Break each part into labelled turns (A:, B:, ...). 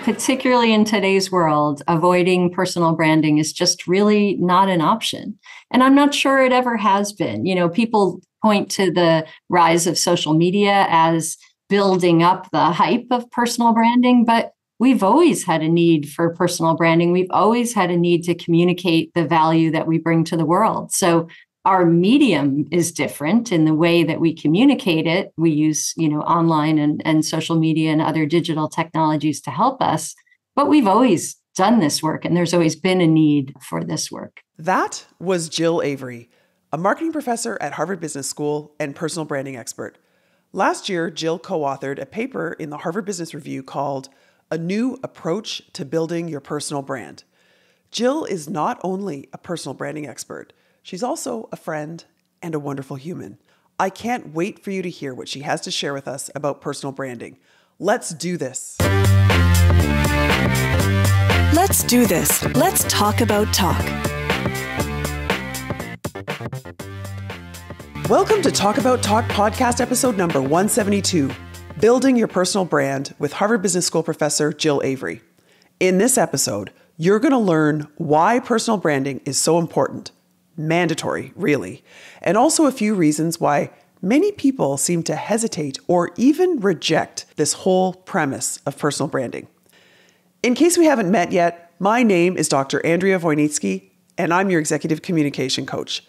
A: particularly in today's world, avoiding personal branding is just really not an option. And I'm not sure it ever has been. People point to the rise of social media as building up the hype of personal branding, but we've always had a need for personal branding. We've always had a need to communicate the value that we bring to the world. So our medium is different in the way that we communicate it. We use, online and social media and other digital technologies to help us, but we've always done this work and there's always been a need for this work.
B: That was Jill Avery, a marketing professor at Harvard Business School and personal branding expert. Last year, Jill co-authored a paper in the Harvard Business Review called A New Approach to Building Your Personal Brand. Jill is not only a personal branding expert, she's also a friend and a wonderful human. I can't wait for you to hear what she has to share with us about personal branding. Let's do this.
C: Let's do this. Let's talk about talk.
B: Welcome to Talk About Talk podcast episode number 172, Building Your Personal Brand with Harvard Business School professor Jill Avery. In this episode, you're going to learn why personal branding is so important. Mandatory, really, and also a few reasons why many people seem to hesitate or even reject this whole premise of personal branding. In case we haven't met yet, my name is Dr. Andrea Wojnicki, and I'm your executive communication coach.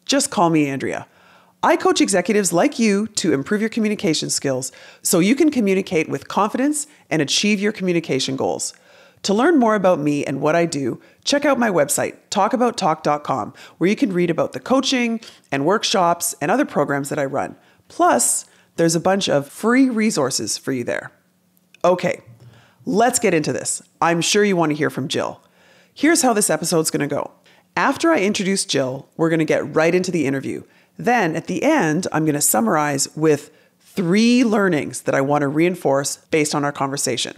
B: Just call me Andrea. I coach executives like you to improve your communication skills so you can communicate with confidence and achieve your communication goals. To learn more about me and what I do, check out my website, talkabouttalk.com, where you can read about the coaching and workshops and other programs that I run. Plus, there's a bunch of free resources for you there. Okay, let's get into this. I'm sure you want to hear from Jill. Here's how this episode's going to go. After I introduce Jill, we're going to get right into the interview. Then at the end, I'm going to summarize with 3 learnings that I want to reinforce based on our conversation.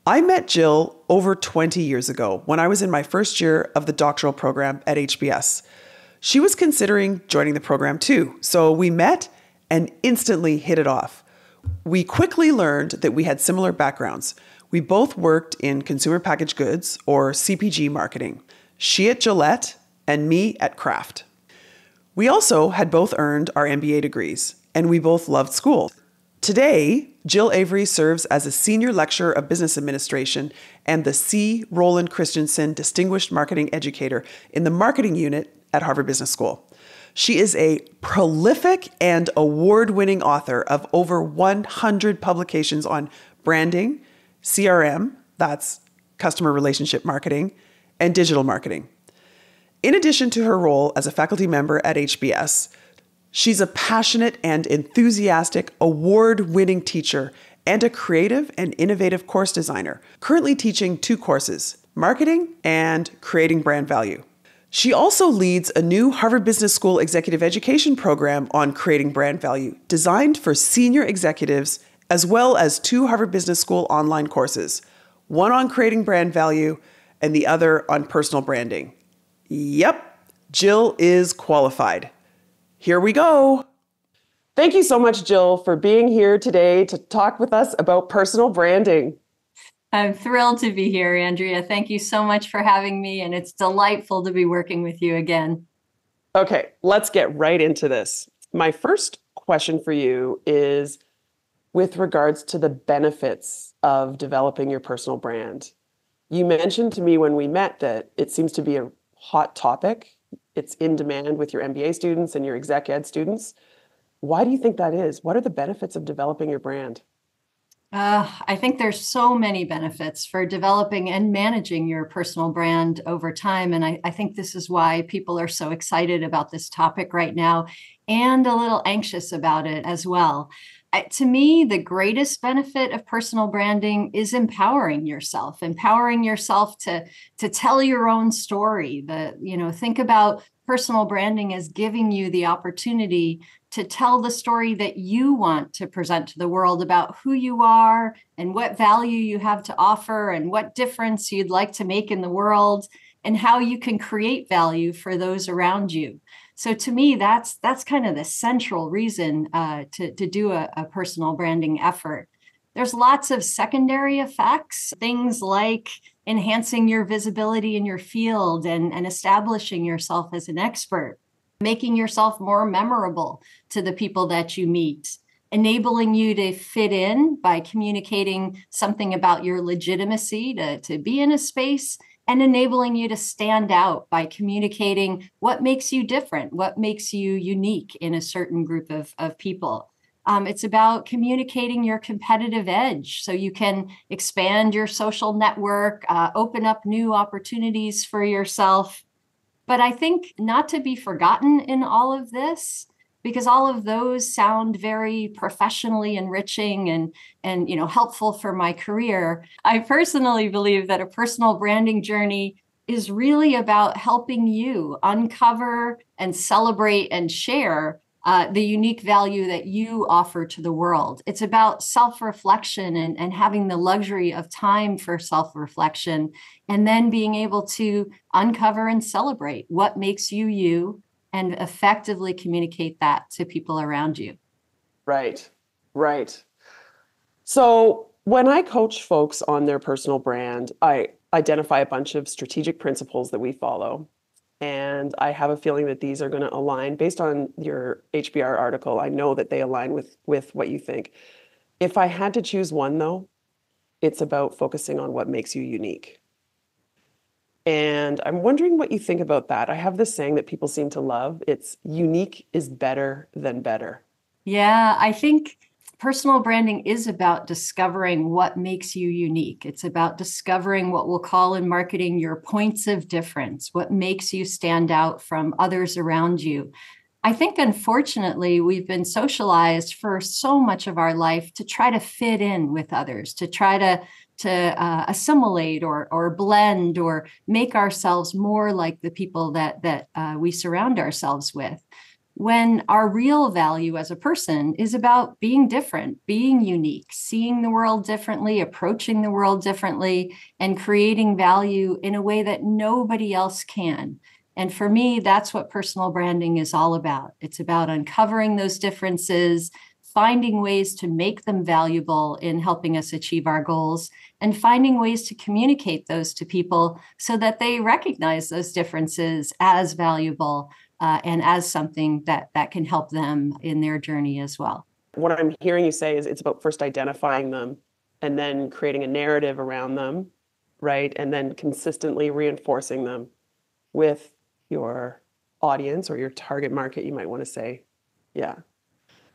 B: I met Jill over 20 years ago when I was in my first year of the doctoral program at HBS. She was considering joining the program too, so we met and instantly hit it off. We quickly learned that we had similar backgrounds. We both worked in consumer packaged goods or CPG marketing, she at Gillette and me at Kraft. We also had both earned our MBA degrees, and we both loved school. Today, Jill Avery serves as a senior lecturer of business administration and the C. Roland Christensen Distinguished Marketing Educator in the marketing unit at Harvard Business School. She is a prolific and award-winning author of over 100 publications on branding, CRM, that's customer relationship marketing, and digital marketing. In addition to her role as a faculty member at HBS, she's a passionate and enthusiastic award-winning teacher and a creative and innovative course designer, currently teaching 2 courses, marketing and creating brand value. She also leads a new Harvard Business School executive education program on creating brand value, designed for senior executives, as well as 2 Harvard Business School online courses, one on creating brand value and the other on personal branding. Yep, Jill is qualified. Here we go. Thank you so much, Jill, for being here today to talk with us about personal branding.
A: I'm thrilled to be here, Andrea. Thank you so much for having me, and it's delightful to be working with you again.
B: Okay, let's get right into this. My first question for you is with regards to the benefits of developing your personal brand. You mentioned to me when we met that it seems to be a hot topic. It's in demand with your MBA students and your exec ed students. Why do you think that is? What are the benefits of developing your brand?
A: I think there's so many benefits for developing and managing your personal brand over time. And I think this is why people are so excited about this topic right now and a little anxious about it as well. To me, the greatest benefit of personal branding is empowering yourself to tell your own story. Think about personal branding as giving you the opportunity to tell the story that you want to present to the world about who you are and what value you have to offer and what difference you'd like to make in the world and how you can create value for those around you. So to me, that's kind of the central reason to do a personal branding effort. There's lots of secondary effects, things like enhancing your visibility in your field and establishing yourself as an expert, making yourself more memorable to the people that you meet, enabling you to fit in by communicating something about your legitimacy to be in a space, and enabling you to stand out by communicating what makes you different, what makes you unique in a certain group of people. It's about communicating your competitive edge so you can expand your social network, open up new opportunities for yourself. But I think not to be forgotten in all of this, because all of those sound very professionally enriching and helpful for my career. I personally believe that a personal branding journey is really about helping you uncover and celebrate and share the unique value that you offer to the world. It's about self-reflection and having the luxury of time for self-reflection, and then being able to uncover and celebrate what makes you you and effectively communicate that to people around you.
B: Right, right. So when I coach folks on their personal brand, I identify a bunch of strategic principles that we follow. And I have a feeling that these are going to align based on your HBR article. I know that they align with what you think. If I had to choose one, though, it's about focusing on what makes you unique. And I'm wondering what you think about that. I have this saying that people seem to love. It's unique is better than better.
A: Yeah, I think personal branding is about discovering what makes you unique. It's about discovering what we'll call in marketing your points of difference, what makes you stand out from others around you. I think, unfortunately, we've been socialized for so much of our life to try to fit in with others, to try to assimilate or blend or make ourselves more like the people that we surround ourselves with, when our real value as a person is about being different, being unique, seeing the world differently, approaching the world differently, and creating value in a way that nobody else can. And for me, that's what personal branding is all about. It's about uncovering those differences, finding ways to make them valuable in helping us achieve our goals, and finding ways to communicate those to people so that they recognize those differences as valuable and as something that can help them in their journey as well.
B: What I'm hearing you say is it's about first identifying them and then creating a narrative around them, right? And then consistently reinforcing them with your audience or your target market, you might want to say. Yeah.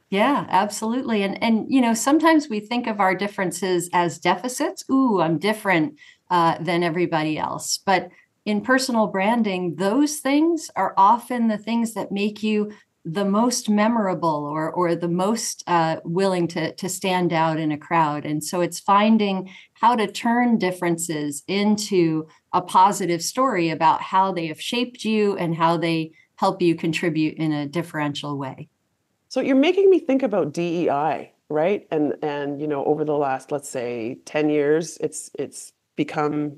A: Yeah, absolutely. And sometimes we think of our differences as deficits. Ooh, I'm different than everybody else. But in personal branding, those things are often the things that make you the most memorable or the most willing to stand out in a crowd. And so it's finding how to turn differences into a positive story about how they have shaped you and how they help you contribute in a differential way.
B: So you're making me think about DEI, right? And over the last, let's say, 10 years, it's become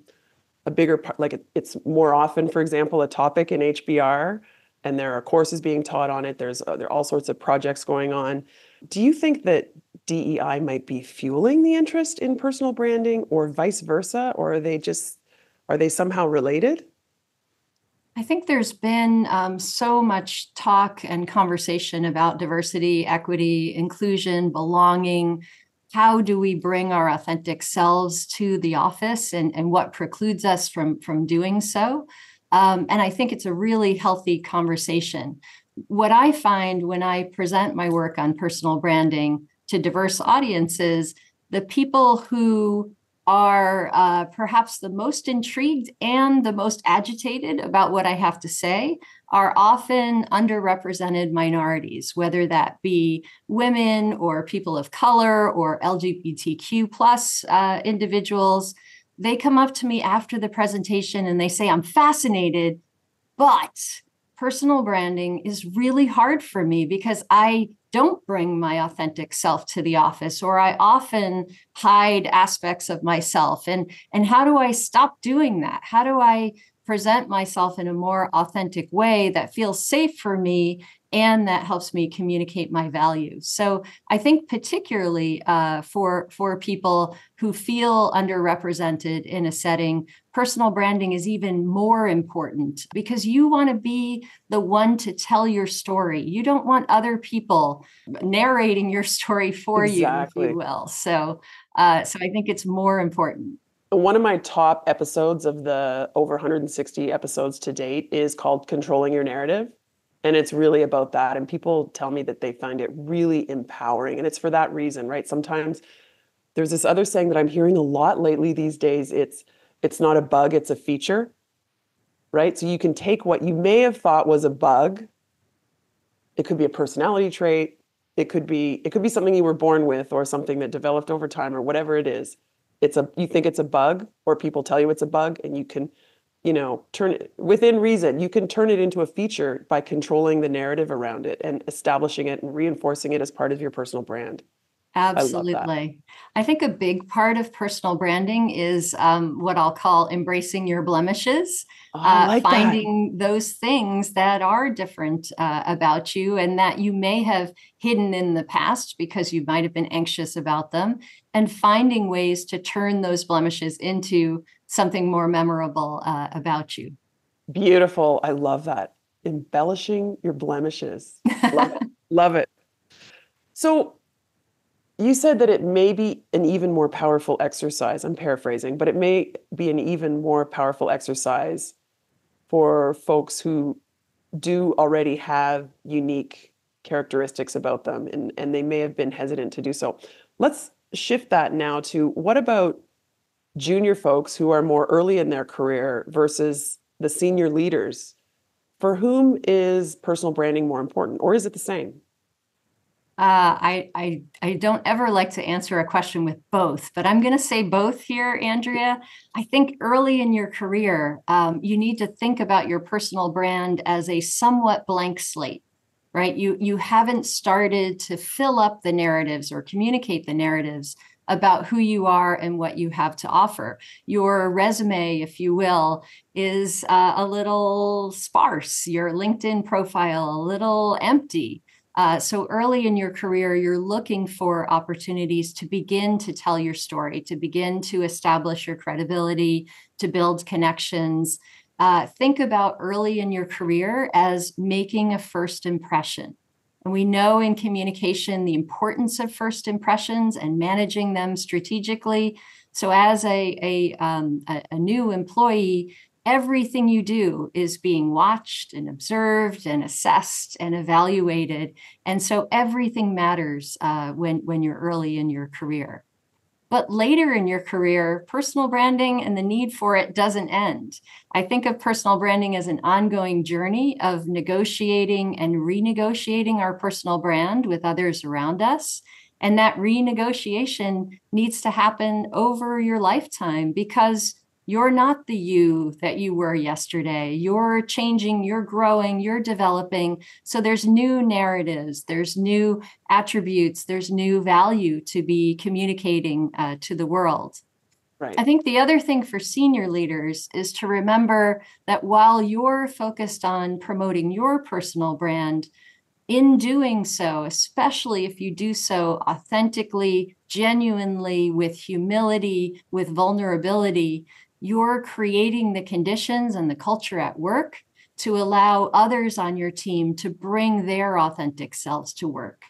B: a bigger part, like it's more often, for example, a topic in HBR, and there are courses being taught on it. There are all sorts of projects going on. Do you think that DEI might be fueling the interest in personal branding, or vice versa, or are they somehow related?
A: I think there's been so much talk and conversation about diversity, equity, inclusion, belonging. How do we bring our authentic selves to the office, and what precludes us from doing so? And I think it's a really healthy conversation. What I find when I present my work on personal branding to diverse audiences, the people who are perhaps the most intrigued and the most agitated about what I have to say are often underrepresented minorities, whether that be women or people of color or LGBTQ plus individuals. They come up to me after the presentation and they say, I'm fascinated, but personal branding is really hard for me because I don't bring my authentic self to the office, or I often hide aspects of myself. And how do I stop doing that? How do I present myself in a more authentic way that feels safe for me and that helps me communicate my values. So I think particularly for people who feel underrepresented in a setting, personal branding is even more important because you want to be the one to tell your story. You don't want other people narrating your story for you, if you
B: Exactly.
A: will. So I think it's more important.
B: One of my top episodes of the over 160 episodes to date is called Controlling Your Narrative. And it's really about that. And people tell me that they find it really empowering. And it's for that reason, right? Sometimes there's this other saying that I'm hearing a lot lately these days. It's not a bug, it's a feature, right? So you can take what you may have thought was a bug. It could be a personality trait. It could be something you were born with or something that developed over time or whatever it is. You think it's a bug, or people tell you it's a bug, and you can, turn it within reason. You can turn it into a feature by controlling the narrative around it and establishing it and reinforcing it as part of your personal brand. I love that.
A: Absolutely. I think a big part of personal branding is what I'll call embracing your blemishes,
B: Oh, I like that.
A: finding those things that are different about you and that you may have hidden in the past because you might have been anxious about them, and finding ways to turn those blemishes into something more memorable about you.
B: Beautiful. I love that. Embellishing your blemishes. Love it. Love it. So you said that it may be an even more powerful exercise. I'm paraphrasing, but it may be an even more powerful exercise for folks who do already have unique characteristics about them, and they may have been hesitant to do so. Let's shift that now to what about junior folks who are more early in their career versus the senior leaders? For whom is personal branding more important, or is it the same?
A: I don't ever like to answer a question with both, but I'm going to say both here, Andrea. I think early in your career, you need to think about your personal brand as a somewhat blank slate, right? You haven't started to fill up the narratives or communicate the narratives about who you are and what you have to offer. Your resume, if you will, is a little sparse. Your LinkedIn profile, a little empty. So early in your career, you're looking for opportunities to begin to tell your story, to begin to establish your credibility, to build connections. Think about early in your career as making a first impression. And we know in communication the importance of first impressions and managing them strategically. So as a new employee, everything you do is being watched and observed and assessed and evaluated. And so everything matters when you're early in your career. But later in your career, personal branding and the need for it doesn't end. I think of personal branding as an ongoing journey of negotiating and renegotiating our personal brand with others around us. And that renegotiation needs to happen over your lifetime because you're not the you that you were yesterday. You're changing, you're growing, you're developing. So there's new narratives, there's new attributes, there's new value to be communicating to the world.
B: Right.
A: I think the other thing for senior leaders is to remember that while you're focused on promoting your personal brand, in doing so, especially if you do so authentically, genuinely, with humility, with vulnerability, you're creating the conditions and the culture at work to allow others on your team to bring their authentic selves to work.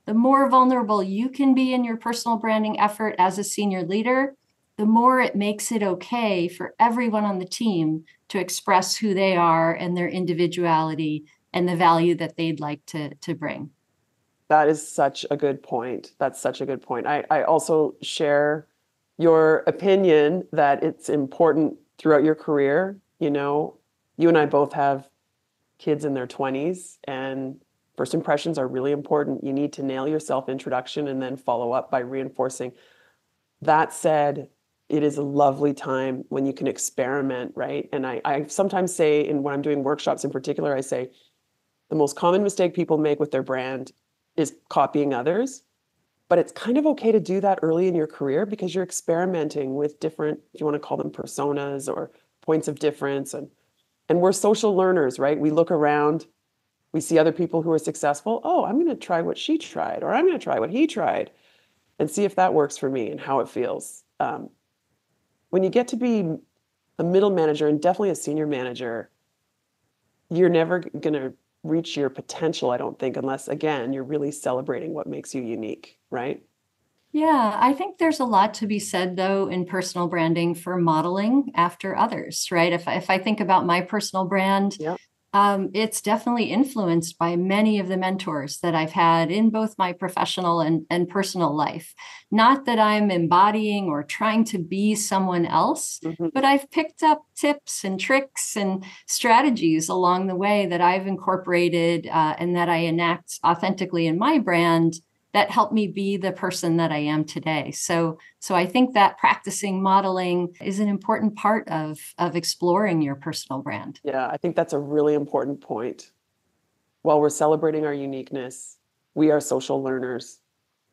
A: The more vulnerable you can be in your personal branding effort as a senior leader, the more it makes it okay for everyone on the team to express who they are and their individuality and the value that they'd like to bring.
B: That is such a good point. That's such a good point. I also share your opinion that it's important throughout your career. You and I both have kids in their 20s, and first impressions are really important. You need to nail your self-introduction and then follow up by reinforcing. That said, it is a lovely time when you can experiment, right? And I sometimes say, when I'm doing workshops in particular, I say, the most common mistake people make with their brand is copying others. But it's kind of okay to do that early in your career because you're experimenting with different, if you want to call them personas or points of difference. And we're social learners, right? We look around We see other people who are successful. Oh, I'm going to try what she tried, or I'm going to try what he tried and see if that works for me and how it feels. When you get to be a middle manager and definitely a senior manager, you're never going to reach your potential, I don't think, unless, again, you're really celebrating what makes you unique, right?
A: Yeah, I think there's a lot to be said, though, in personal branding for modeling after others, right? If I think about my personal brand,
B: Yeah.
A: it's definitely influenced by many of the mentors that I've had in both my professional and personal life. Not that I'm embodying or trying to be someone else,
B: Mm-hmm.
A: but I've picked up tips and tricks and strategies along the way that I've incorporated and that I enact authentically in my brand that helped me be the person that I am today. So I think that practicing modeling is an important part of exploring your personal brand.
B: Yeah, I think that's a really important point. While we're celebrating our uniqueness, we are social learners,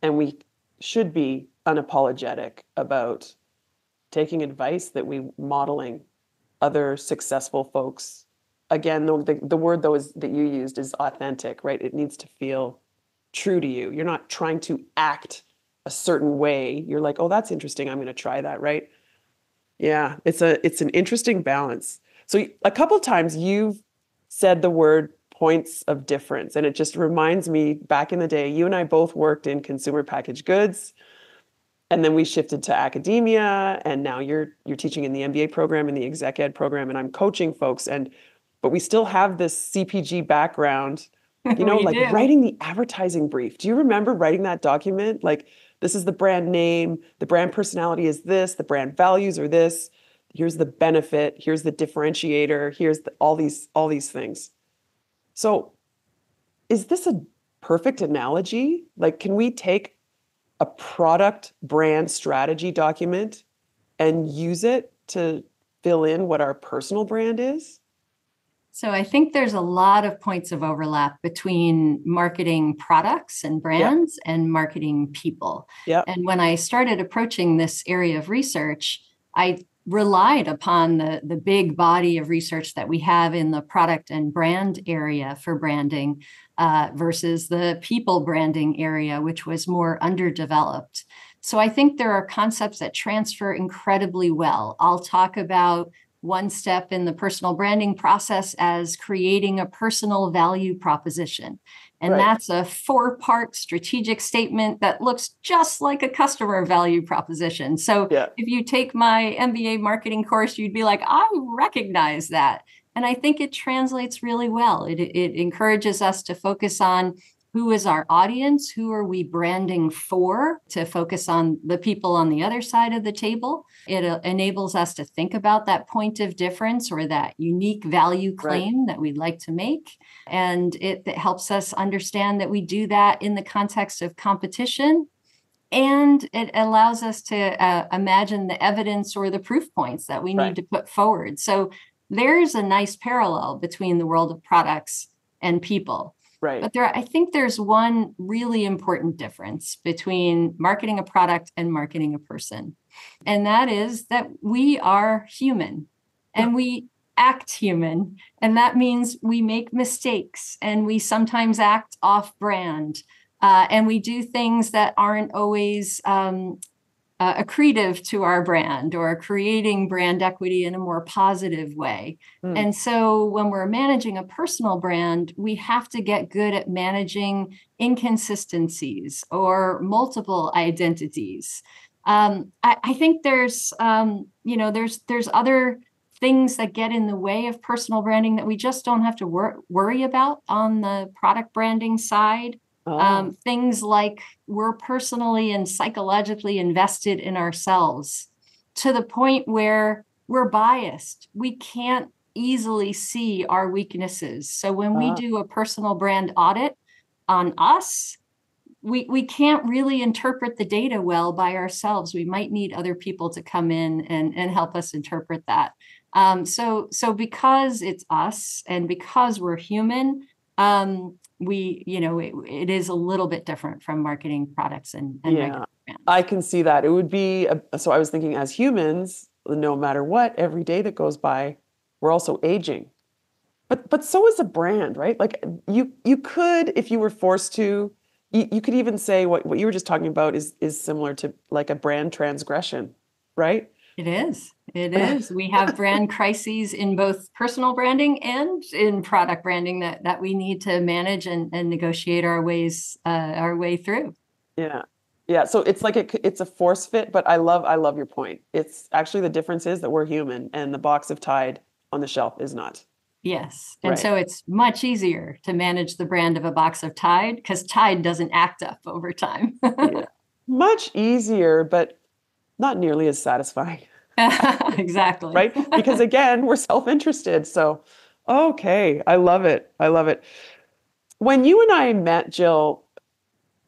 B: and we should be unapologetic about taking advice that we modeling other successful folks. Again, the word though is that you used is authentic, right? It needs to feel true to you. You're not trying to act a certain way. You're like, oh, that's interesting. I'm going to try that, right? Yeah, it's an interesting balance. So a couple times you've said the word points of difference, and it just reminds me back in the day, you and I both worked in consumer packaged goods, and then we shifted to academia, and now you're teaching in the MBA program and the exec ed program, and I'm coaching folks, and but we still have this CPG background,
A: We
B: like
A: do.
B: writing the advertising brief. Do you remember writing that document? Like, this is the brand name, the brand personality is this, the brand values are this, here's the benefit, here's the differentiator, here's all these things. So, is this a perfect analogy? Like, can we take a product brand strategy document and use it to fill in what our personal brand is?
A: So I think there's a lot of points of overlap between marketing products and
B: Yep.
A: brands and marketing people.
B: Yep.
A: And when I started approaching this area of research, I relied upon the big body of research that we have in the product and brand area for branding versus the people branding area, which was more underdeveloped. So I think there are concepts that transfer incredibly well. I'll talk about one step in the personal branding process as creating a personal value proposition. And
B: Right.
A: that's a 4-part strategic statement that looks just like a customer value proposition. So
B: Yeah.
A: if you take my MBA marketing course, you'd be like, I recognize that. And I think it translates really well. It encourages us to focus on who is our audience, who are we branding for, to focus on the people on the other side of the table. It enables us to think about that point of difference or that unique value
B: Right.
A: claim that we'd like to make. And it helps us understand that we do that in the context of competition. And it allows us to imagine the evidence or the proof points that we
B: Right.
A: need to put forward. So there's a nice parallel between the world of products and people.
B: Right.
A: But I think there's one really important difference between marketing a product and marketing a person. And that is that we are human and we act human. And that means we make mistakes and we sometimes act off brand. And we do things that aren't always accretive to our brand or creating brand equity in a more positive way.
B: Mm.
A: And so when we're managing a personal brand, we have to get good at managing inconsistencies or multiple identities. I think there's other things that get in the way of personal branding that we just don't have to worry about on the product branding side.
B: Oh.
A: Things like we're personally and psychologically invested in ourselves to the point where we're biased. We can't easily see our weaknesses. So when we do a personal brand audit on us, we can't really interpret the data well by ourselves. We might need other people to come in and help us interpret that. So because it's us and because we're human, it is a little bit different from marketing products and
B: Yeah,
A: regular brands.
B: I can see that. It would be, so I was thinking as humans, no matter what, every day that goes by, we're also aging. But so is a brand, right? Like you could, if you were forced to, you could even say what you were just talking about is similar to like a brand transgression, right?
A: It is. It is. We have brand crises in both personal branding and in product branding that we need to manage and negotiate our way through.
B: Yeah. Yeah. So it's like it's a force fit, but I love your point. It's actually the difference is that we're human and the box of Tide on the shelf is not.
A: Yes. And
B: Right.
A: so it's much easier to manage the brand of a box of Tide because Tide doesn't act up over time.
B: Yeah. Much easier, but not nearly as satisfying.
A: Exactly.
B: Right? Because again, we're self-interested. So, okay, I love it. I love it. When you and I met, Jill,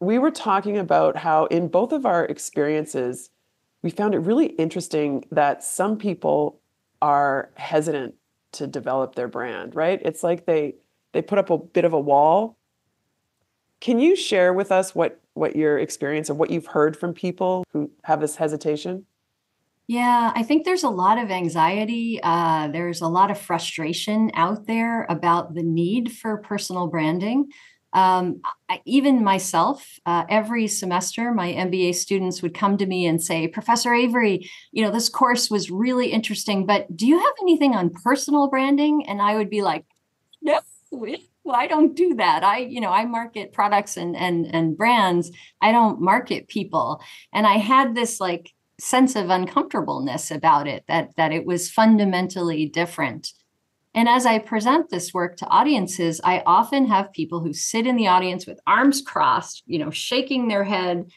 B: we were talking about how in both of our experiences, we found it really interesting that some people are hesitant to develop their brand, right? It's like they put up a bit of a wall. Can you share with us what your experience or what you've heard from people who have this hesitation?
A: Yeah, I think there's a lot of anxiety. There's a lot of frustration out there about the need for personal branding. Even myself, every semester, my MBA students would come to me and say, Professor Avery, this course was really interesting, but do you have anything on personal branding? And I would be like, no, I don't do that. I market products and brands. I don't market people. And I had this like sense of uncomfortableness about it, that it was fundamentally different. And as I present this work to audiences, I often have people who sit in the audience with arms crossed, shaking their head,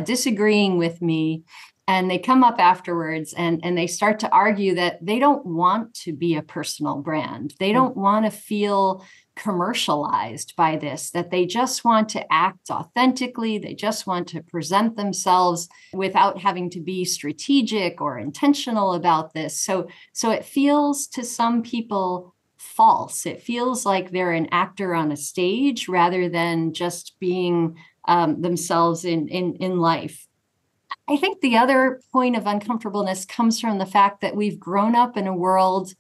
A: disagreeing with me. And they come up afterwards and they start to argue that they don't want to be a personal brand. They don't want to feel commercialized by this, that they just want to act authentically. They just want to present themselves without having to be strategic or intentional about this. So it feels to some people false. It feels like they're an actor on a stage rather than just being themselves in life. I think the other point of uncomfortableness comes from the fact that we've grown up in a world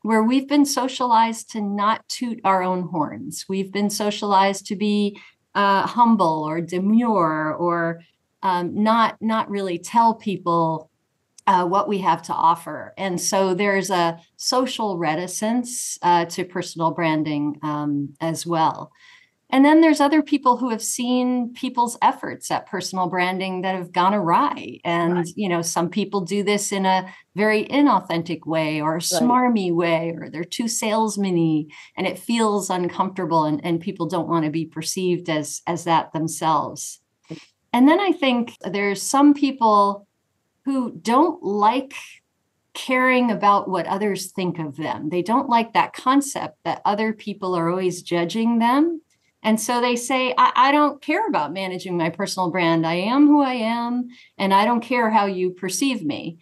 A: where we've been socialized to not toot our own horns. We've been socialized to be humble or demure or not really tell people what we have to offer. And so there's a social reticence to personal branding as well. And then there's other people who have seen people's efforts at personal branding that have gone awry. And,
B: Right.
A: some people do this in a very inauthentic way or a
B: Right.
A: smarmy way, or they're too salesman-y and it feels uncomfortable and people don't want to be perceived as that themselves. And then I think there's some people who don't like caring about what others think of them. They don't like that concept that other people are always judging them. And so they say, I don't care about managing my personal brand. I am who I am, and I don't care how you perceive me.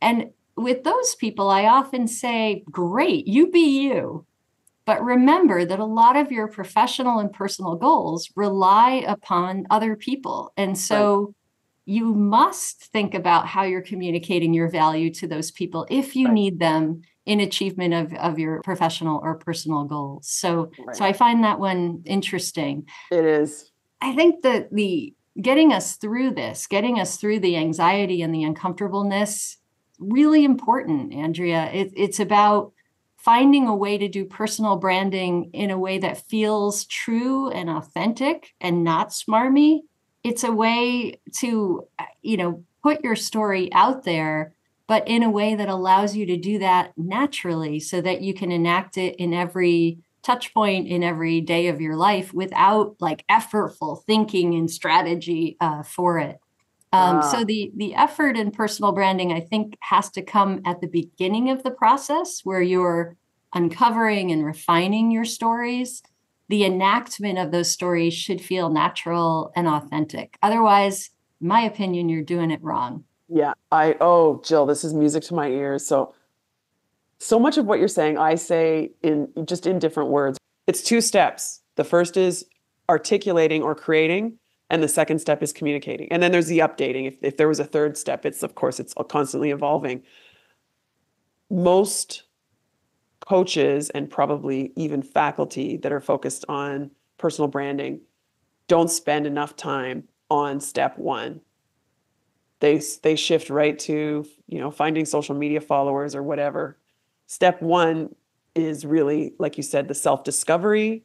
A: And with those people, I often say, great, you be you. But remember that a lot of your professional and personal goals rely upon other people. And
B: Right.
A: so you must think about how you're communicating your value to those people if you
B: Right.
A: need them in achievement of your professional or personal goals. So
B: Right.
A: I find that one interesting.
B: It is.
A: I think that the getting us through this, getting us through the anxiety and the uncomfortableness, really important, Andrea. It's about finding a way to do personal branding in a way that feels true and authentic and not smarmy. It's a way to, put your story out there, but in a way that allows you to do that naturally so that you can enact it in every touch point in every day of your life without like effortful thinking and strategy for it. So
B: Ah,
A: the effort in personal branding, I think, has to come at the beginning of the process where you're uncovering and refining your stories. The enactment of those stories should feel natural and authentic. Otherwise, in my opinion, you're doing it wrong.
B: yeah. Jill, this is music to my ears. So much of what you're saying, I say in just in different words. It's two steps. The first is articulating or creating, and the second step is communicating. And then there's the updating. If there was a third step, it's of course it's constantly evolving. Most coaches and probably even faculty that are focused on personal branding don't spend enough time on step one. They shift right to, finding social media followers or whatever. Step one is really, like you said, the self-discovery,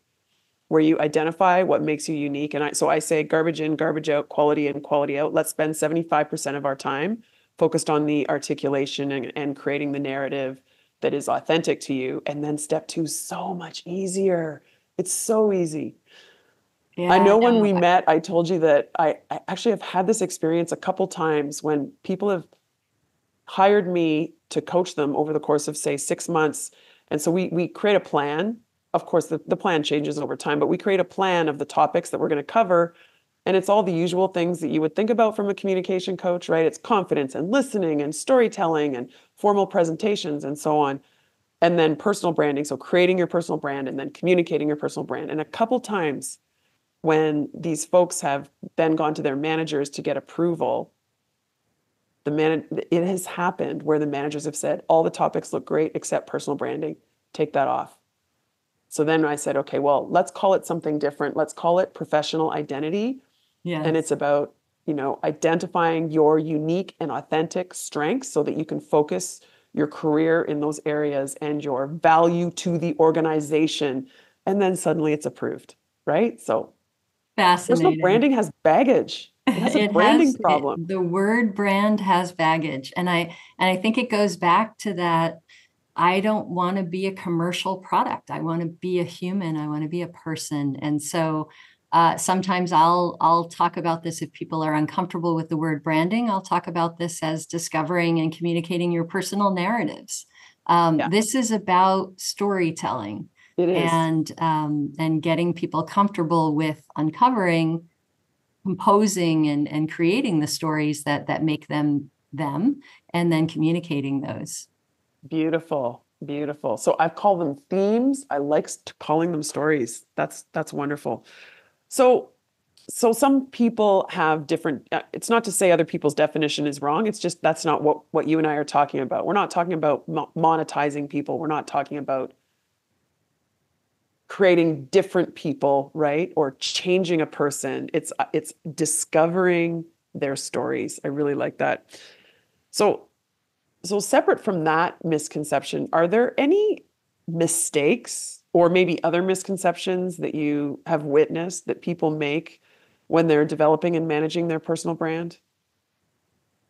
B: where you identify what makes you unique. And so I say garbage in, garbage out, quality in, quality out. Let's spend 75% of our time focused on the articulation and creating the narrative that is authentic to you. And then step two, so much easier. It's so easy. I
A: Yeah,
B: know when
A: no,
B: we met, I told you that I actually have had this experience a couple times when people have hired me to coach them over the course of, say, 6 months. And so we create a plan. Of course, the plan changes over time, but we create a plan of the topics that we're going to cover. And it's all the usual things that you would think about from a communication coach, right? It's confidence and listening and storytelling and formal presentations and so on. And then personal branding. So creating your personal brand and then communicating your personal brand. And a couple times when these folks have then gone to their managers to get approval, it has happened where the managers have said, all the topics look great except personal branding. Take that off. So then I said, okay, well, let's call it something different. Let's call it professional identity. And it's
A: yes.
B: about, identifying your unique and authentic strengths so that you can focus your career in those areas and your value to the organization. And then suddenly it's approved, right? So personal
A: Fascinating.
B: branding has baggage. It has a branding problem.
A: The word brand has baggage. And I think it goes back to that. I don't want to be a commercial product. I want to be a human. I want to be a person. And so sometimes I'll talk about this if people are uncomfortable with the word branding. I'll talk about this as discovering and communicating your personal narratives.
B: Yeah,
A: This is about storytelling
B: it is.
A: and getting people comfortable with uncovering, composing, and creating the stories that make them, and then communicating those.
B: Beautiful, beautiful. So I've called them themes. I like calling them stories. That's wonderful. So so some people have different, it's not to say other people's definition is wrong. It's just that's not what you and I are talking about. We're not talking about monetizing people. We're not talking about creating different people, right? Or changing a person. It's discovering their stories. I really like that. So so separate from that misconception, are there any mistakes or maybe other misconceptions that you have witnessed that people make when they're developing and managing their personal brand?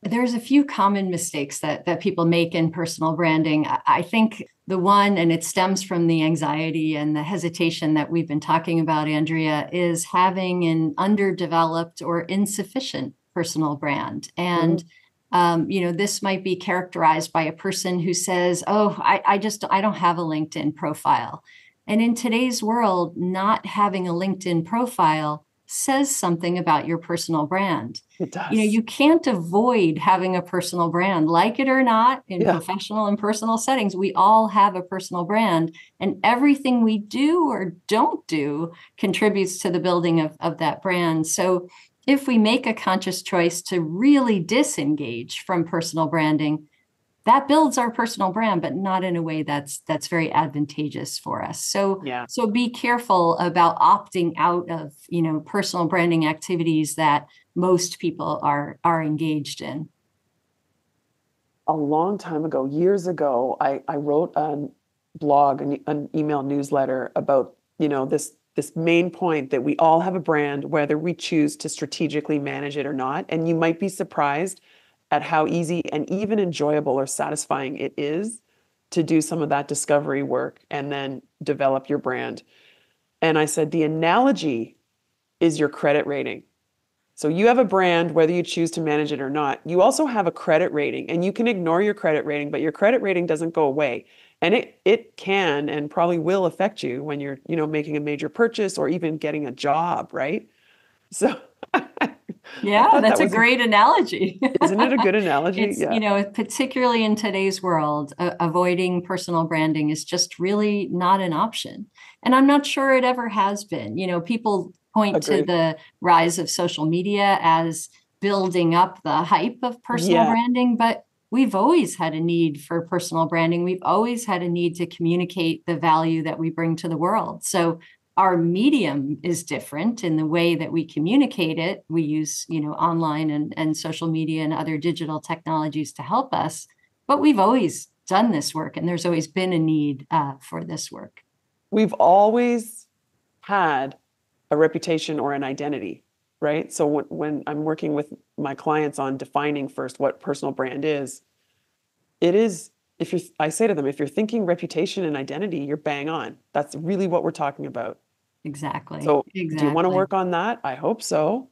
A: There's a few common mistakes that people make in personal branding. I think the one, and it stems from the anxiety and the hesitation that we've been talking about, Andrea, is having an underdeveloped or insufficient personal brand. And
B: Mhm.
A: this might be characterized by a person who says, "Oh, I don't have a LinkedIn profile." And in today's world, not having a LinkedIn profile says something about your personal brand.
B: It does.
A: You can't avoid having a personal brand, like it or not, in
B: Yeah,
A: professional and personal settings. We all have a personal brand, and everything we do or don't do contributes to the building of that brand. So if we make a conscious choice to really disengage from personal branding, that builds our personal brand, but not in a way that's very advantageous for us. So
B: yeah.
A: so be careful about opting out of personal branding activities that most people are engaged in.
B: A long time ago, years ago, I wrote a blog, an email newsletter about, this main point that we all have a brand, whether we choose to strategically manage it or not. And you might be surprised at how easy and even enjoyable or satisfying it is to do some of that discovery work and then develop your brand. And I said, the analogy is your credit rating. So you have a brand, whether you choose to manage it or not. You also have a credit rating, and you can ignore your credit rating, but your credit rating doesn't go away. And it can and probably will affect you when you're, making a major purchase or even getting a job, right? So I
A: Yeah,
B: thought
A: that's
B: that
A: a
B: was,
A: great analogy.
B: isn't it a good analogy?
A: It's,
B: Yeah,
A: particularly in today's world, avoiding personal branding is just really not an option. And I'm not sure it ever has been. People point to
B: agree.
A: the rise of social media as building up the hype of personal
B: Yeah,
A: branding, but we've always had a need for personal branding. We've always had a need to communicate the value that we bring to the world. So our medium is different in the way that we communicate it. We use, online and social media and other digital technologies to help us, but we've always done this work, and there's always been a need for this work.
B: We've always had a reputation or an identity, right? So when I'm working with my clients on defining first what personal brand is, it is, I say to them, if you're thinking reputation and identity, you're bang on. That's really what we're talking about.
A: Exactly.
B: So do you want to work on that? I hope so.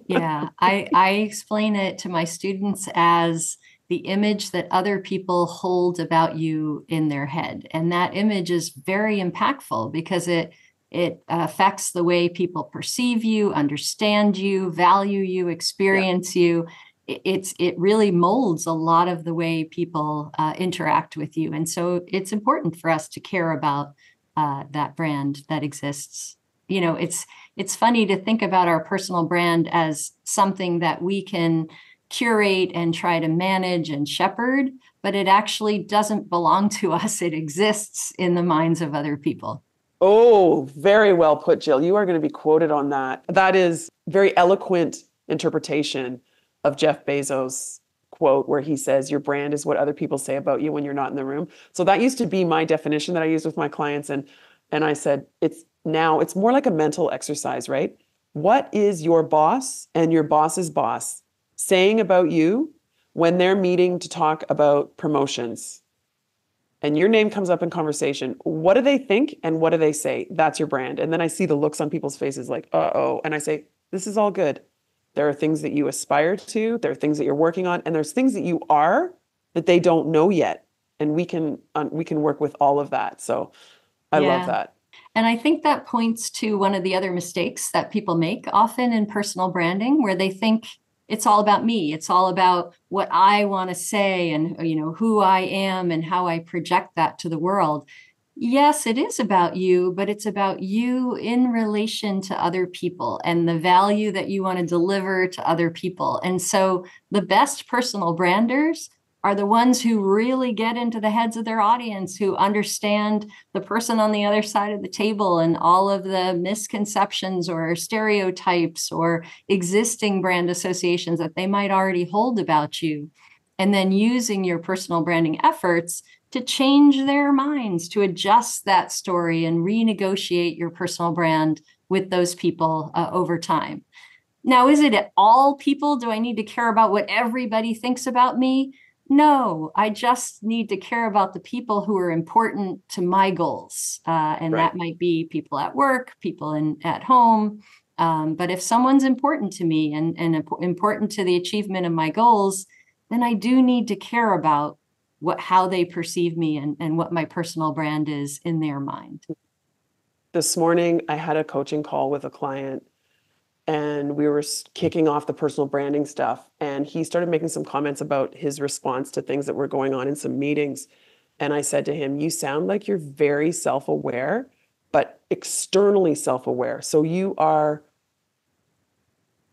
A: Yeah, I explain it to my students as the image that other people hold about you in their head. And that image is very impactful because it affects the way people perceive you, understand you, value you, experience you. It really molds a lot of the way people interact with you. And so it's important for us to care about that brand that exists. It's funny to think about our personal brand as something that we can curate and try to manage and shepherd, but it actually doesn't belong to us. It exists in the minds of other people.
B: Oh, very well put, Jill. You are going to be quoted on that. That is very eloquent interpretation of Jeff Bezos' quote where he says, your brand is what other people say about you when you're not in the room. So that used to be my definition that I used with my clients. And I said, it's more like a mental exercise, right? What is your boss and your boss's boss saying about you when they're meeting to talk about promotions? And your name comes up in conversation. What do they think and what do they say? That's your brand. And then I see the looks on people's faces like, uh-oh. And I say, this is all good. There are things that you aspire to. There are things that you're working on. And there's things that you are that they don't know yet. And we can work with all of that. So I love that.
A: And I think that points to one of the other mistakes that people make often in personal branding, where they think it's all about me. It's all about what I want to say and, who I am and how I project that to the world. Yes, it is about you, but it's about you in relation to other people and the value that you want to deliver to other people. And so the best personal branders are the ones who really get into the heads of their audience, who understand the person on the other side of the table and all of the misconceptions or stereotypes or existing brand associations that they might already hold about you. And then using your personal branding efforts to change their minds, to adjust that story and renegotiate your personal brand with those people over time. Now, is it at all people? Do I need to care about what everybody thinks about me? No, I just need to care about the people who are important to my goals. And right. That might be people at work, people at home. But if someone's important to me and important to the achievement of my goals, then I do need to care about how they perceive me and what my personal brand is in their mind.
B: This morning, I had a coaching call with a client and we were kicking off the personal branding stuff. And he started making some comments about his response to things that were going on in some meetings. And I said to him, you sound like you're very self-aware, but externally self-aware. So you are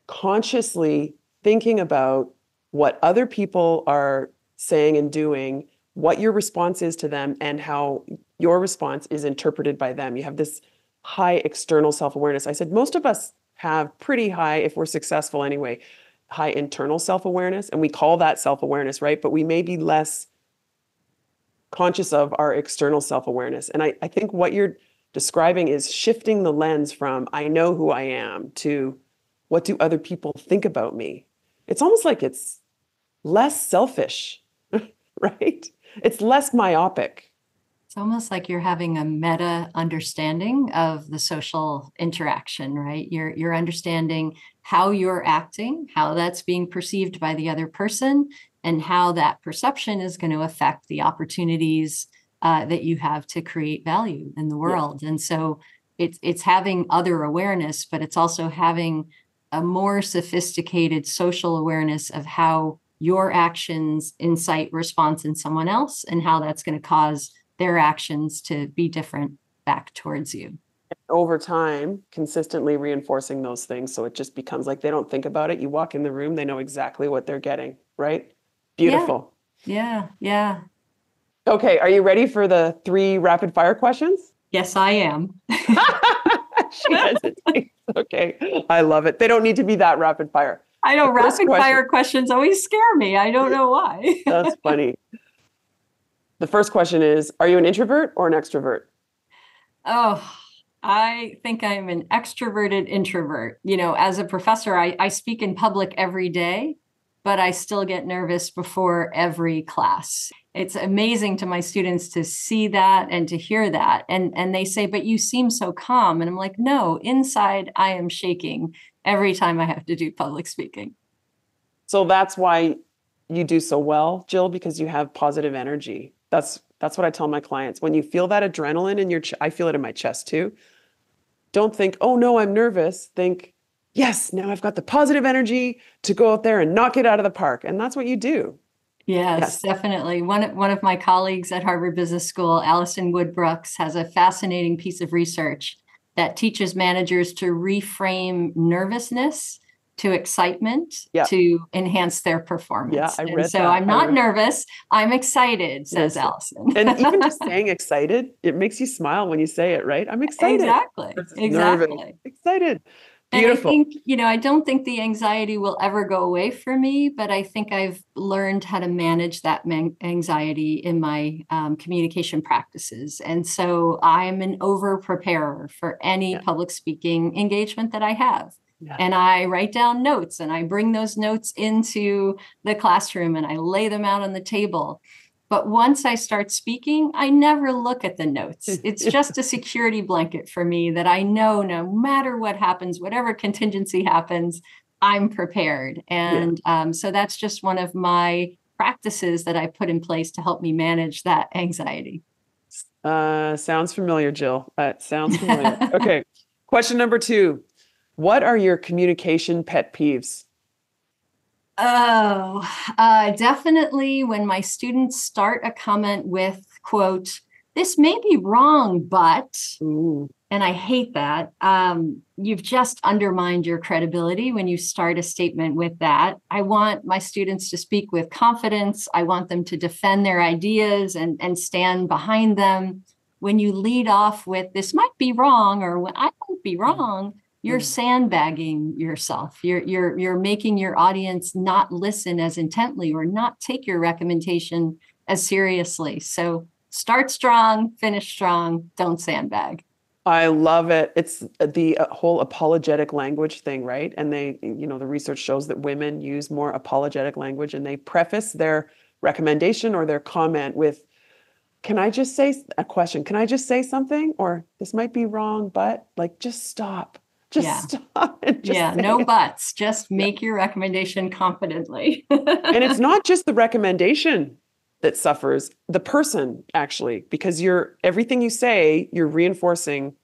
B: consciously thinking about what other people are saying and doing, what your response is to them, and how your response is interpreted by them. You have this high external self-awareness. I said, most of us have pretty high, if we're successful anyway, high internal self-awareness. And we call that self-awareness, right? But we may be less conscious of our external self-awareness. And I think what you're describing is shifting the lens from I know who I am to what do other people think about me? It's almost like it's less selfish, right? It's less myopic.
A: It's almost like you're having a meta understanding of the social interaction, right? You're understanding how you're acting, how that's being perceived by the other person, and how that perception is going to affect the opportunities that you have to create value in the world. Yeah. And so it's having other awareness, but it's also having a more sophisticated social awareness of how your actions incite response in someone else and how that's going to cause their actions to be different back towards you.
B: Over time, consistently reinforcing those things. So it just becomes like they don't think about it. You walk in the room, they know exactly what they're getting, right? Beautiful.
A: Yeah. Yeah.
B: Okay, are you ready for the 3 rapid fire questions?
A: Yes, I am.
B: She hesitates. Okay, I love it. They don't need to be that rapid fire.
A: I know
B: The first
A: rapid
B: question,
A: fire questions always scare me. I don't know why.
B: that's funny. The first question is, are you an introvert or an extrovert?
A: Oh, I think I'm an extroverted introvert. As a professor, I speak in public every day, but I still get nervous before every class. It's amazing to my students to see that and to hear that. And they say, but you seem so calm. And I'm like, no, inside I am shaking every time I have to do public speaking.
B: So that's why you do so well, Jill, because you have positive energy. That's what I tell my clients. When you feel that adrenaline in your I feel it in my chest too. Don't think, "Oh no, I'm nervous." Think, "Yes, now I've got the positive energy to go out there and knock it out of the park." And that's what you do.
A: Yes,
B: Yes.
A: definitely. One of my colleagues at Harvard Business School, Allison Wood Brooks, has a fascinating piece of research that teaches managers to reframe nervousness to excitement
B: Yeah.
A: to enhance their
B: Yeah,
A: performance.
B: I
A: And
B: read
A: so
B: that.
A: I'm not nervous, I'm excited, says
B: Yes.
A: Allison.
B: And even just saying excited, it makes you smile when you say it, right? I'm excited
A: Exactly,
B: versus nervous.
A: exactly.
B: Excited.
A: And I
B: Beautiful.
A: think, I don't think the anxiety will ever go away for me, but I think I've learned how to manage that anxiety in my communication practices. And so I'm an over preparer for any
B: Yeah.
A: public speaking engagement that I have.
B: Yeah.
A: And I write down notes and I bring those notes into the classroom and I lay them out on the table. But once I start speaking, I never look at the notes. It's just a security blanket for me that I know no matter what happens, whatever contingency happens, I'm prepared.
B: Yeah.
A: And so that's just one of my practices that I put in place to help me manage that anxiety.
B: Sounds familiar, Jill. Sounds familiar. Okay. Question number 2. What are your communication pet peeves?
A: Oh, definitely when my students start a comment with, quote, this may be wrong, but,
B: Ooh.
A: and I hate that. You've just undermined your credibility when you start a statement with that. I want my students to speak with confidence. I want them to defend their ideas and stand behind them. When you lead off with, this might be wrong, or I might be wrong, you're sandbagging yourself. You're making your audience not listen as intently or not take your recommendation as seriously. So start strong, finish strong, don't sandbag.
B: I love it. It's the whole apologetic language thing, right? And the research shows that women use more apologetic language and they preface their recommendation or their comment with, can I just say a question? Can I just say something? Or this might be wrong, but like, just stop. Just
A: Yeah.
B: stop and just
A: Yeah,
B: say
A: no
B: it.
A: buts. Just
B: Yeah.
A: make your recommendation confidently.
B: And it's not just the recommendation that suffers, the person actually, because everything you say, you're reinforcing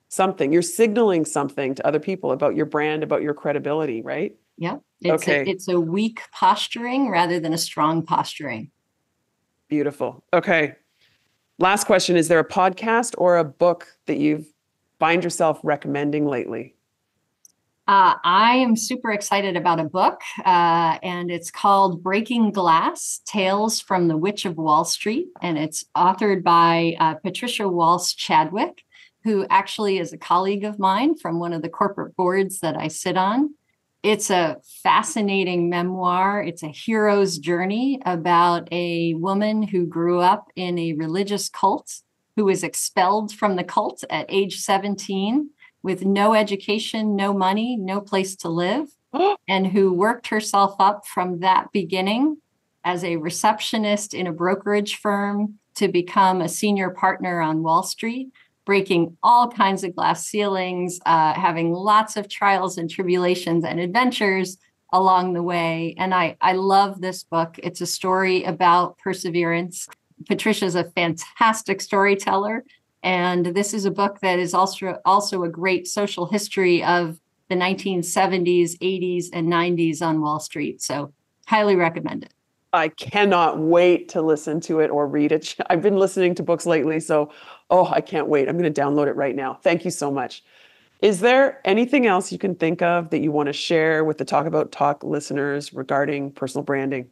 B: something. You're signaling something to other people about your brand, about your credibility, right?
A: Yep.
B: Okay,
A: It's a weak posturing rather than a strong posturing.
B: beautiful. Okay. Last question. Is there a podcast or a book that you've find yourself recommending lately?
A: I am super excited about a book, and it's called Breaking Glass: Tales from the Witch of Wall Street. And it's authored by Patricia Walsh Chadwick, who actually is a colleague of mine from one of the corporate boards that I sit on. It's a fascinating memoir. It's a hero's journey about a woman who grew up in a religious cult, who was expelled from the cult at age 17 with no education, no money, no place to live, and who worked herself up from that beginning as a receptionist in a brokerage firm to become a senior partner on Wall Street, breaking all kinds of glass ceilings, having lots of trials and tribulations and adventures along the way. And I love this book. It's a story about perseverance. Patricia's a fantastic storyteller. And this is a book that is also a great social history of the 1970s, 80s, and 90s on Wall Street. So highly recommend it.
B: I cannot wait to listen to it or read it. I've been listening to books lately, so I can't wait. I'm going to download it right now. Thank you so much. Is there anything else you can think of that you want to share with the Talk About Talk listeners regarding personal branding?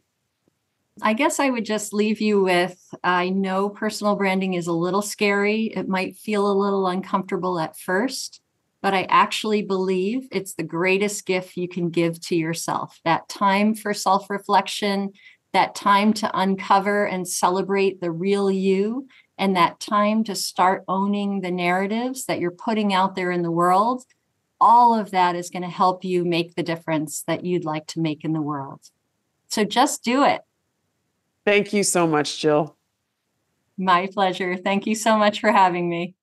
A: I guess I would just leave you with, I know personal branding is a little scary. It might feel a little uncomfortable at first, but I actually believe it's the greatest gift you can give to yourself. That time for self-reflection, that time to uncover and celebrate the real you, and that time to start owning the narratives that you're putting out there in the world. All of that is going to help you make the difference that you'd like to make in the world. So just do it.
B: Thank you so much, Jill.
A: My pleasure. Thank you so much for having me.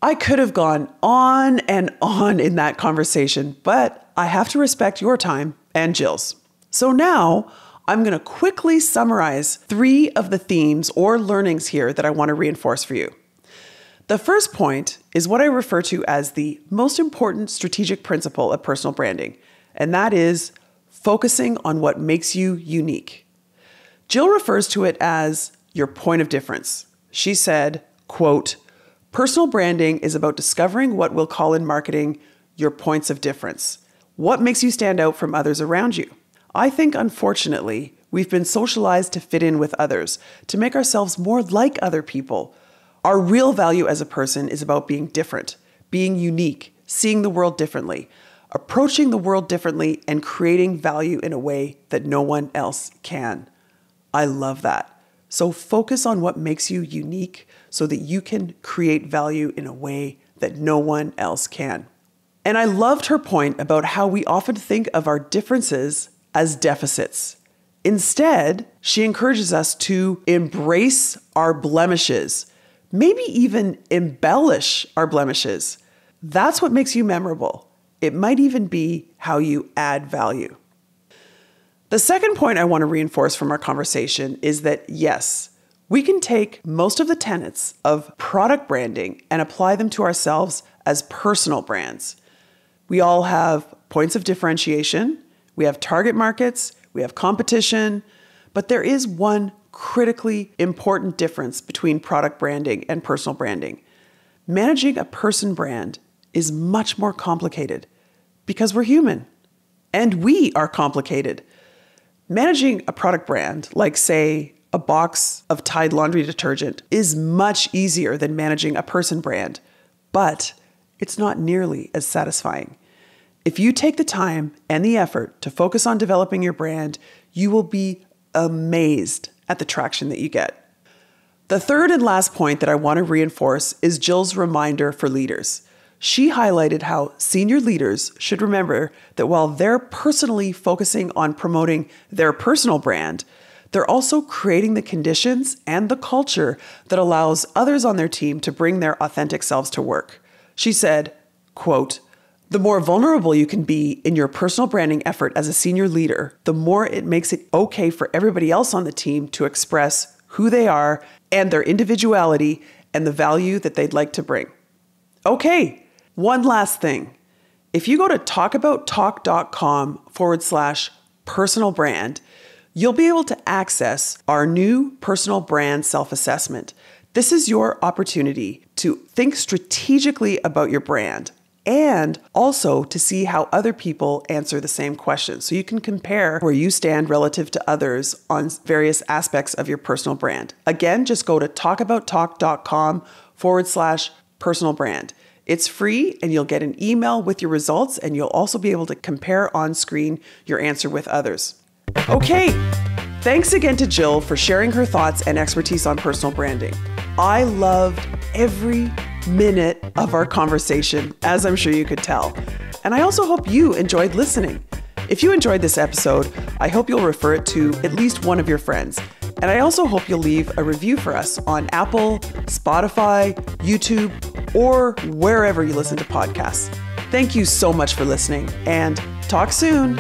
B: I could have gone on and on in that conversation, but I have to respect your time and Jill's. So now I'm going to quickly summarize 3 of the themes or learnings here that I want to reinforce for you. The first point is what I refer to as the most important strategic principle of personal branding, and that is focusing on what makes you unique. Jill refers to it as your point of difference. She said, quote, "Personal branding is about discovering what we'll call in marketing your points of difference. What makes you stand out from others around you?" I think, unfortunately, we've been socialized to fit in with others, to make ourselves more like other people. Our real value as a person is about being different, being unique, seeing the world differently, approaching the world differently, and creating value in a way that no one else can. I love that. So focus on what makes you unique so that you can create value in a way that no one else can. And I loved her point about how we often think of our differences as deficits. Instead, she encourages us to embrace our blemishes, maybe even embellish our blemishes. That's what makes you memorable. It might even be how you add value. The second point I want to reinforce from our conversation is that, yes, we can take most of the tenets of product branding and apply them to ourselves as personal brands. We all have points of differentiation, we have target markets, we have competition, but there is one critically important difference between product branding and personal branding. Managing a person brand is much more complicated because we're human and we are complicated. Managing a product brand, like say a box of Tide laundry detergent, is much easier than managing a person brand, but it's not nearly as satisfying. If you take the time and the effort to focus on developing your brand, you will be amazed at the traction that you get. The third and last point that I want to reinforce is Jill's reminder for leaders. She highlighted how senior leaders should remember that while they're personally focusing on promoting their personal brand, they're also creating the conditions and the culture that allows others on their team to bring their authentic selves to work. She said, quote, "The more vulnerable you can be in your personal branding effort as a senior leader, the more it makes it okay for everybody else on the team to express who they are and their individuality and the value that they'd like to bring." Okay. One last thing. If you go to talkabouttalk.com/personal brand, you'll be able to access our new personal brand self-assessment. This is your opportunity to think strategically about your brand and also to see how other people answer the same questions. So you can compare where you stand relative to others on various aspects of your personal brand. Again, just go to talkabouttalk.com/personal brand. It's free and you'll get an email with your results and you'll also be able to compare on screen your answer with others. Okay, thanks again to Jill for sharing her thoughts and expertise on personal branding. I loved every minute of our conversation, as I'm sure you could tell. And I also hope you enjoyed listening. If you enjoyed this episode, I hope you'll refer it to at least one of your friends. And I also hope you'll leave a review for us on Apple, Spotify, YouTube, or wherever you listen to podcasts. Thank you so much for listening and talk soon.